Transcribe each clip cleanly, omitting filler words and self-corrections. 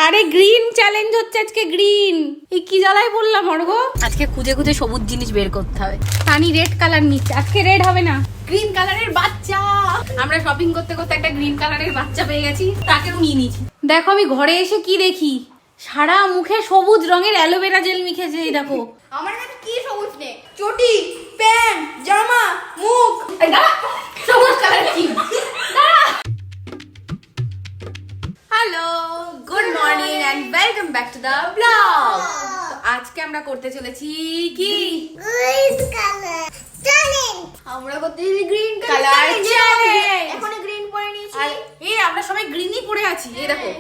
আরে green challenge হচ্ছে আজকে, গ্রিন। এই কি জ্বালায় বললাম অর্ঘ, আজকে খুঁজে খুঁজে সবুজ জিনিস বের করতে হবে। তানি রেড কালার নিচ্ছে, আজকে রেড হবে না, গ্রিন কালারের বাচ্চা। আমরা শপিং করতে করতে একটা গ্রিন কালারের বাচ্চা পেয়ে গেছি, তাকেও নিয়ে নিয়েছি। দেখো আমি ঘরে এসে কি দেখি, সারা মুখে সবুজ রঙের অ্যালোভেরা জেল মেখেছে। এই দেখো আমার কাছে কি সবুজ নেই, চটি, প্যান্ট, জামা, মুখ, সবুজ কালার কি। Hello, good morning and welcome back to the blog. আজকে আমরা করতে চলেছি কি, গ্রিন কালার চ্যালেঞ্জ। আমরা করতেছি গ্রিন কালার কালার চ্যালেঞ্জ। এখন গ্রিন পরে নিয়েছি। আর এই আমরা সবাই গ্রিনই পরে আছি, এই দেখো।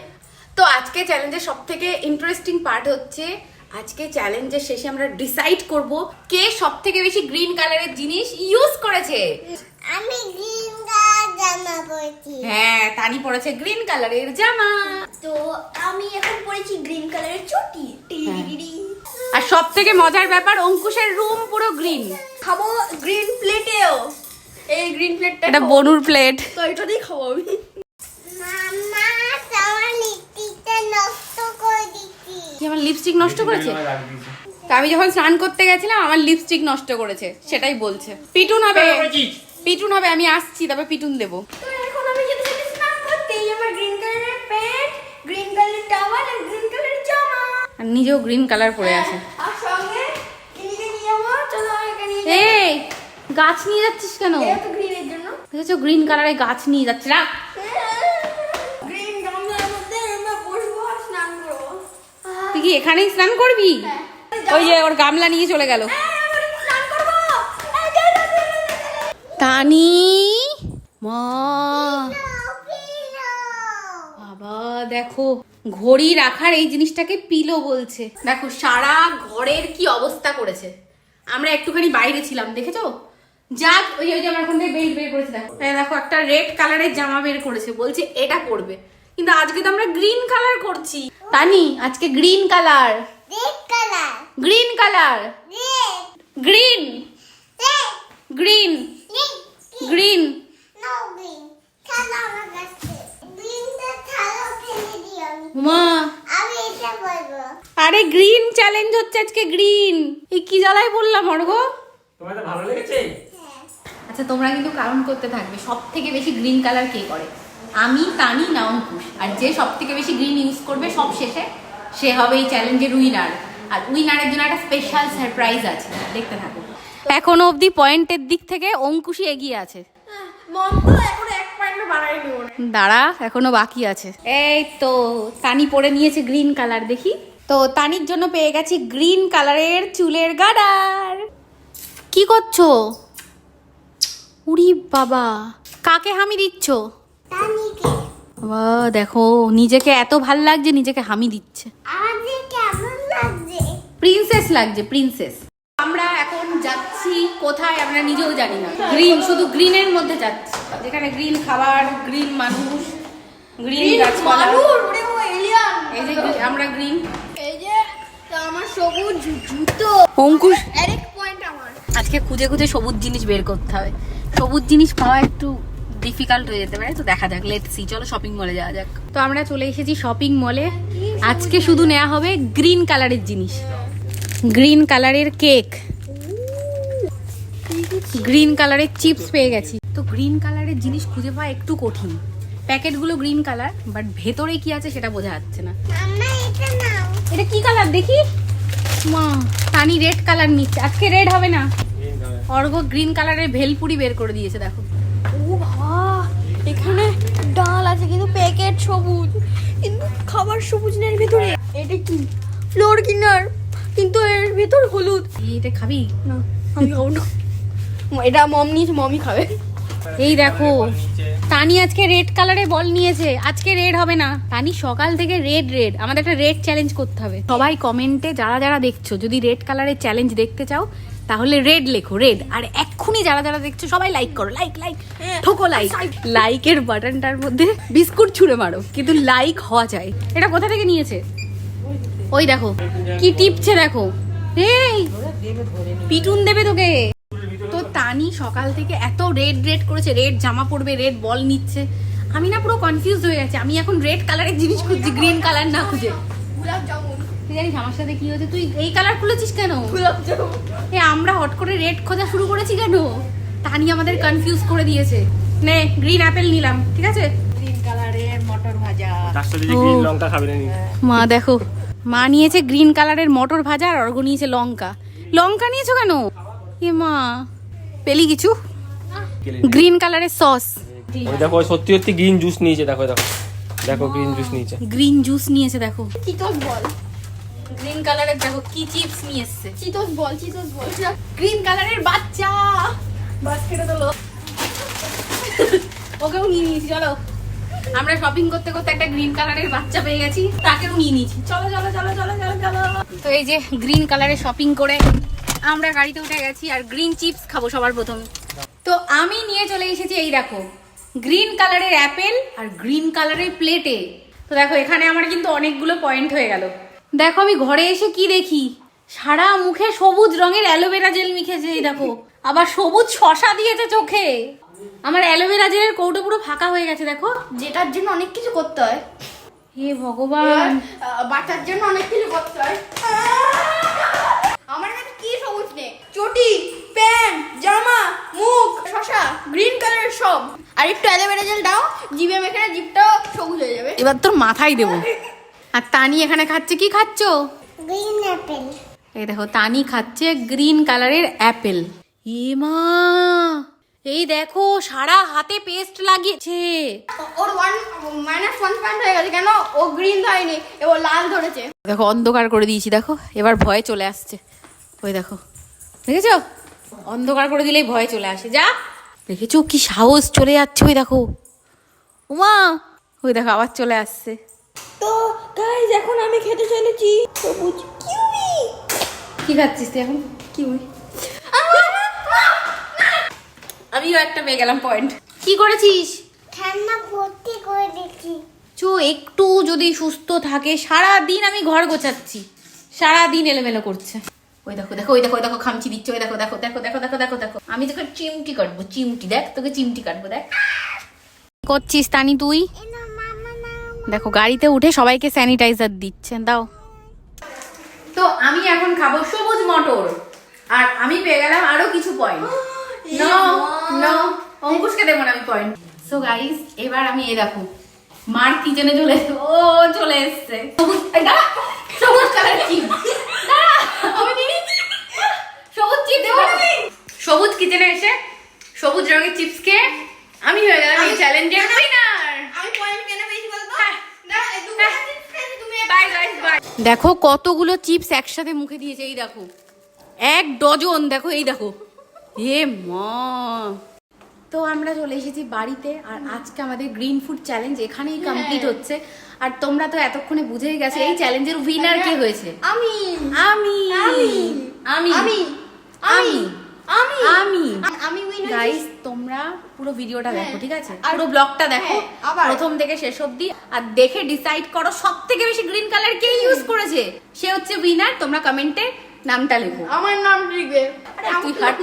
তো আজকে চ্যালেঞ্জের সবথেকে ইন্টারেস্টিং পার্ট হচ্ছে, আজকে চ্যালেঞ্জের শেষে আমরা ডিসাইড করব কে সবথেকে বেশি গ্রিন কালারের জিনিস ইউজ করেছে। আমি গ্রিন কালার জামা পরেছি। হ্যাঁ, তানি পরেছে গ্রিন কালারের জামা। তো আমি এখন পরেছি গ্রিন কালারের চটি। আর সব থেকে মজার ব্যাপার, অঙ্কুশের রুম পুরো গ্রিন। খাবো গ্রিন প্লেটেও। এই গ্রিন প্লেটটা এটা বনুর প্লেট। তো এটা দিয়ে খাবো আমি। মামা তোমার লিপস্টিকটা নষ্ট করে দিচ্ছি। কি আমার লিপস্টিক নষ্ট করেছে? তা আমি যখন স্নান করতে গেছিলাম আমার লিপস্টিক নষ্ট করেছে, সেটাই বলছে। পিটুন হবে, পিটুন হবে, আমি আসছি তারপর পিটুন দেবো। তো এখন আমি যেতে যেতে স্নান করতে, এই আমার গ্রিন কালারের প্যান্ট, গ্রিন কালারের টাওয়াল আর গ্রিন কালারের জামা। আর নিজেও গ্রিন কালার পরে আছে। আর সঙ্গে এদিকে নিয়ে যাবো, চলো এখানে নিয়ে এই গাছ নিয়ে যাচ্ছিস কেন? যাই। এটা তো গ্রিনের জন্য। দেখেছো গ্রিন কালারের গাছ নিয়ে যাচ্ছে। রাখ। গ্রিন গামলার মধ্যে আমরা বসবো আর স্নান করবো। তুই কি এখানেই স্নান করবি? হ্যাঁ। ওই যে ওর গামলা নিয়ে চলে গেল। আমরা স্নান করবো। এই যাই, যাই, যাই, যাই, যাই। তানি মা, বাবা দেখো ঘড়ি রাখার এই জিনিসটাকে পিলো বলছে। দেখো সারা ঘরের কি অবস্থা করেছে। আমরা একটুখানি বাইরে ছিলাম, দেখেছো? যাক, ওই যে আমার ওখান থেকে বেল্ট বের করেছে। দেখো এই দেখো একটা রেড কালারের জামা বের করেছে, বলছে এটা পরবে। কিন্তু আজকে তো আমরা গ্রিন কালার করছি। তানি আজকে green colour, red colour, green colour, red, green, red, green, red, green. No green. খেলা আমার কাছে। গ্রিনটা ছাড়াও ফেলে দিও আমি। মা আমি এটা বলবো। আরে গ্রিন চ্যালেঞ্জ হচ্ছে আজকে, গ্রিন। এই কি জ্বালায় বললাম অর্ঘ। তোমার তো ভালো লেগেছে? আচ্ছা তোমরা কিন্তু কারণ করতে থাকবে, সব থেকে বেশি গ্রিন কালার কে করে, আমি, তানি না অঙ্কুশ। আর যে সব থেকে বেশি গ্রিন ইউজ করবে সব শেষে, সে হবে এই চ্যালেঞ্জের উইনার। আর উইনারের জন্য একটা স্পেশাল সারপ্রাইজ আছে, দেখতে থাকো। এখনো অবধি পয়েন্টের দিক থেকে অঙ্কুশই এগিয়ে আছে। মম তো এখন এক পয়েন্ট বাড়াইনি ওরে। দাঁড়া, এখনো বাকি আছে। এই তো তানি পরে নিয়েছে গ্রিন কালার, দেখি। তো তানির জন্য পেয়ে গেছি গ্রিন কালারের চুলের গার্ডার। কি করছো? উরি বাবা, কাকে হামি দিচ্ছ? তানিকে। বাবা দেখো, নিজেকে এত ভাল লাগছে, নিজেকে হামি দিচ্ছে। আমাদের কেমন লাগছে? প্রিন্সেস লাগছে, প্রিন্সেস। আমরা এখন যাচ্ছি কোথায় আমরা নিজেও জানি না। গ্রিন, শুধু গ্রিনের মধ্যে যাচ্ছি, যেখানে গ্রিন খাবার, গ্রিন মানুষ, গ্রিন গাছপালা। ওরে ও এলিয়ান। এই যে আমরা গ্রিন। এই যে তো আমার সবুজ জুতো। অঙ্কুশ আরেক পয়েন্ট আমার। আজকে খুঁজে খুঁজে সবুজ জিনিস বের করতে হবে। সবুজ জিনিস পাওয়া একটু ডিফিকাল্ট হয়ে যেতে পারে, তো দেখা যাক, লেটস সি। চলো শপিং মলে যাওয়া যাক। তো আমরা চলে এসেছি শপিং মলে। আজকে শুধু নেওয়া হবে গ্রিন কালারের জিনিস। গ্রিন কালারের কেক, গ্রিন কালারের চিপস পেয়ে গেছি। তো গ্রিন কালারের জিনিস খুঁজে পাওয়া একটু কঠিন। প্যাকেটগুলো গ্রিন কালার, বাট ভেতরে কি আছে সেটা বোঝা যাচ্ছে না। মাম্মা এটা নাও। এটা কি কালার দেখি? মা, তানি রেড কালার নিচ্ছে, আজকে রেড হবে না। অর্ঘ গ্রিন কালারের ভেলপুরি বের করে দিয়েছে, দেখো। ও বাবা, এখানে ডাল আছে কিন্তু প্যাকেট সবুজ, কিন্তু খাবার সবুজ নেই ভিতরে। এটা কি? ফ্লোর কিনার, কিন্তু এর ভিতর হলুদ। এটা খাবি? না, আমি খাবো না। এটা মম নিয়েছে, মমই খাবে। এই দেখো, তানি আজকে রেড কালারের বল নিয়েছে, আজকে রেড হবে না। তানি সকাল থেকে রেড রেড, আমাদের একটা রেড চ্যালেঞ্জ করতে হবে। সবাই কমেন্টে যারা যারা দেখছো, যদি রেড কালারের চ্যালেঞ্জ দেখতে চাও তাহলে রেড লেখো, রেড। আর এক্ষুনি যারা যারা দেখছো সবাই লাইক করো, লাইক লাইক ঠোকো লাইক। লাইকের বাটনটার মধ্যে বিস্কুট ছুঁড়ে মারো, কিন্তু লাইক হওয়া চাই। এটা কোথা থেকে নিয়েছে? ওই দেখো কি টিপছে, দেখো। এই পিটুন দেবে তোকে। তো তানি সকাল থেকে এত রেড রেড করেছে, রেড জামা পরবে, রেড বল নিচ্ছে। আমি না পুরো কনফিউজ হয়ে গেছি, আমি এখন রেড কালারের জিনিস খুঁজছি, গ্রিন কালার না খুঁজে। গোলাপ জামুন। তুই জানিস আমার সাথে কি হয়েছে? তুই এই কালার খুলেছিস কেন? গোলাপ জামুন। আমরা হট করে রেড খোঁজা শুরু করেছি কেন? তানি আমাদের কনফিউজ করে দিয়েছে। নে গ্রিন অ্যাপেল নিলাম, ঠিক আছে। গ্রিন কালারের মটর ভাজা। তার সাথে যে গ্রিন লঙ্কা খাবে না নি। মা দেখো, মা নিয়েছে গ্রিন কালারের মটর ভাজা আর অর্ঘ নিয়েছে লঙ্কা। লঙ্কা নিয়েছো কেন? এ মা, পেলি কিছু? গ্রিন কালারের সস। ওই দেখো ওই সত্যি সত্যি গ্রিন জুস নিয়েছে, দেখো দেখো দেখো গ্রিন জুস নিয়েছে। গ্রিন জুস নিয়েছে দেখো। চিতোস বল। গ্রিন কালারের দেখো কি চিপস নিয়ে এসছে। চিতোস বল, চিতোস বল। গ্রিন কালারের বাচ্চা বাস্কেটে তোলো। ওকেও নিয়ে নিয়েছি, চলো। আমরা শপিং করতে করতে একটা গ্রিন কালারের বাচ্চা পেয়ে গেছি, তাকেও নিয়ে নিয়েছি। চলো চলো চলো চলো চলো চলো। তো এই যে গ্রিন কালারের শপিং করে আমরা গাড়িতে উঠে গেছি আর গ্রিন চিপস খাবো সবার প্রথম। তো আমি নিয়ে চলে এসেছি এই দেখো গ্রিন কালারের অ্যাপেল আর গ্রিন কালারের প্লেটে। তো দেখো এখানে আমার কিন্তু অনেকগুলো পয়েন্ট হয়ে গেল। দেখো আমি ঘরে এসে কি দেখি, সারা মুখে সবুজ রঙের অ্যালোভেরা জেল মেখেছে। এই দেখো আবার সবুজ শসা দিয়েছে চোখে। আমার অ্যালোভেরা জেলের কৌটো পুরো ফাঁকা হয়ে গেছে দেখো। যেটার জন্য অনেক কিছু করতে হয়। হে ভগবান, বাচ্চার জন্য অনেক কিছু করতে হয়। আমার কাছে কি সবুজ নেই? চটি, প্যান্ট, জামা, মুখ, শসা, গ্রিন কালারের সব। আর একটু অ্যালোভেরা জেল দাও, জিভে মেখে জিভটাও সবুজ হয়ে যাবে। এবার তোর মাথায় দেবো। আর তানি এখানে খাচ্ছে, কি খাচ্ছো? Green Apple. এই দেখো তানি খাচ্ছে গ্রিন কালারের অ্যাপেল। এ মা, এই দেখো সারা হাতে পেস্ট লাগিয়েছে। ওর -1 পয়েন্ট হয়ে গেছে। কেন? ও গ্রিন হয়নি, এবার লাল ধরেছে। দেখো অন্ধকার করে দিয়েছি, দেখো এবার ভয় চলে আসছে। ওই দেখো, দেখেছো অন্ধকার করে দিলেই ভয় চলে আসে। যা, দেখেছো কি সাহস, চলে যাচ্ছে। ওই দেখো উমা, ওই দেখো আবার চলে আসছে। তো গাইস এখন আমি খেতে চলেছি সবুজ কিউই। কি খাচ্ছিস তুই এখন? কিউই। আমিও একটা পেয়ে গেলাম পয়েন্ট। কি করেছিস? ঠান্ডা ভর্তি করে দিচ্ছি। চো একটু যদি সুস্থ থাকে। সারা দিন আমি ঘর গোছাচ্ছি, সারা দিন এলোমেলো করছে। ওই দেখো দেখো ওই দেখো ওই দেখো খামচি দিচ্ছে। ওই দেখো দেখো দেখো দেখো দেখো দেখো দেখো আমি তোকে চিমটি কাটবো, চিমটি। দেখ তোকে চিমটি কাটবো, দেখ। করছিস তানি তুই? দেখো গাড়িতে উঠে সবাইকে স্যানিটাইজার দিচ্ছেন, দাও। তো আমি এখন খাবো সবুজ মটর আর আমি পেয়ে গেলাম আরো কিছু পয়েন্ট। নো নো, অঙ্কুশকে দেবো না আমি পয়েন্ট। সো গাইস এবার আমি এই দেখো মার কিচেনে চলে এসছে। ও চলে এসছে সবুজ, দাঁড়া, সবুজ কালার চিপস। দাঁড়া, আমি নিয়ে সবুজ চিপস দেবো। সবুজ কিচেনে এসে সবুজ রঙের চিপস খেয়ে আমি হয়ে গেলাম এই চ্যালেঞ্জের উইনার। আমি পয়েন্ট কেন পেয়েছি বলতো? Bye guys bye. দেখো কতগুলো চিপস একসাথে মুখে দিয়েছে। এই দেখো 1 ডজন। দেখো এই দেখো, এ মা। তো আমরা চলে এসেছি বাড়িতে আর আজকে আমাদের গ্রিন ফুড চ্যালেঞ্জ এখানেই কমপ্লিট হচ্ছে। আর তোমরা তো এতক্ষণে বুঝেই গেছো এই চ্যালেঞ্জের উইনার কে হয়েছে। আমি আমি আমি আমি আমি আমি আমি আমি আমি উইনার। গাইস তোমরা পুরো ভিডিওটা দেখো, ঠিক আছে? আর পুরো ব্লগটা দেখো আবার প্রথম থেকে শেষ অবধি আর দেখে ডিসাইড করো সব থেকে বেশি গ্রিন কালার কে ইউজ করেছে, সে হচ্ছে উইনার। তোমরা কমেন্টে নামটা লেখো। আমার নাম লিখবে। আরে তুই হাট।